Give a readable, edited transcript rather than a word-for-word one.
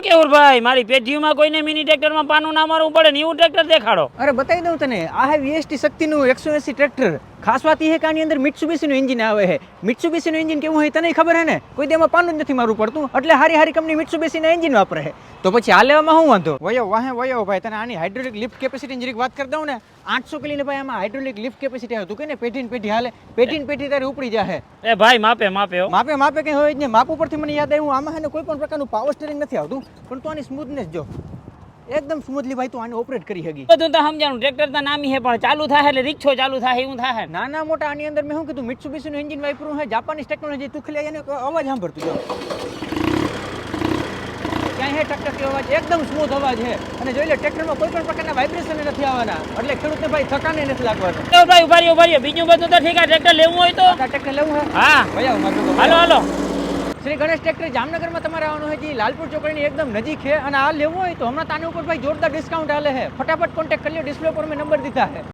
કેવુરભાઈ, મારી પેઢીમાં કોઈને મિની ટ્રેક્ટરમાં પાનું ના મારવું પડે ને એવું ટ્રેક્ટર દેખાડો. અરે બતાવી દઉં તને, આ હે વીએસટી શક્તિનું 180 ટ્રેક્ટર. ખાસ વાત એ છે કે આની અંદર મિત્સુબિશીનું એન્જિન આવે છે. મિત્સુબિશીનું એન્જિન કેવું હોય તને ખબર હે ને? કોઈ દેમાં પાનું જ નથી મારવું પડતું, એટલે હારી કંપની મિત્સુબિશીના એન્જિન વાપરે છે. તો પછી આ લેવામાં શું વાંધો? વયો ભાઈ, તને આની હાઇડ્રોલિક લિફ્ટ કેપેસિટીની જરીક વાત કરી દઉં ને, 800 કિલોની ભાઈ આમાં હાઇડ્રોલિક લિફ્ટ કેપેસિટી આવે. તું કે ને પેઢી હાલે, પેઢી તારે ઉપડી જાહે. એ ભાઈ માપે હો. માપે કઈ હોય જ નહીં. માપ ઉપરથી મને યાદ આવ્યું, આમાં હે ને કોઈ પણ પ્રકારનું પાવર સ્ટીરિંગ નથી આવતું, પણ તું આની સ્મૂથનેસ જો, એકદમ સ્મૂથલી ભાઈ તું આને ઓપરેટ કરી શકી. બધું તો સમજાણું, ટ્રેક્ટર તો નામી હે પણ ચાલુ થાય એટલે રિક્ષો ચાલુ થાય એવું થાય. નાના મોટા આની અંદર મેં શું કીધું, મિત્સુબિશીનું એન્જિન વાપર્યું છે, જાપાનીઝ ટેકનોલોજી. તું ખાલી એને અવાજ સાંભળતું જો, ક્યાંય હે ટકટકી અવાજ, એકદમ સ્મૂથ અવાજ છે. અને જોઈ લે, ટ્રેક્ટરમાં કોઈ પણ પ્રકારના વાઇબ્રેશન નથી આવવાના, એટલે ખેડૂતને ભાઈ થકાને નથી લાગવાનું. તો ભાઈ ઉભા રહ્યો, બીજું બધું તો ઠીક. ટ્રેક્ટર લેવું હોય તો ટ્રેક્ટર લેવું છે? હા ભાઈ હાલો. શ્રી ગણેશ ટ્રેક્ટર જામનગરમાં તમારે આવવાનું હોય છે, લાલપુર ચોકડીની એકદમ નજીક છે. અને આ લેવું હોય તો હમણાં તાની ઉપર ભાઈ જોરદાર ડિસ્કાઉન્ટ હાલે છે. ફટાફટ કોન્ટેક્ટ કરી લો, ડિસ્પ્લે પર મેં નંબર દીધા છે.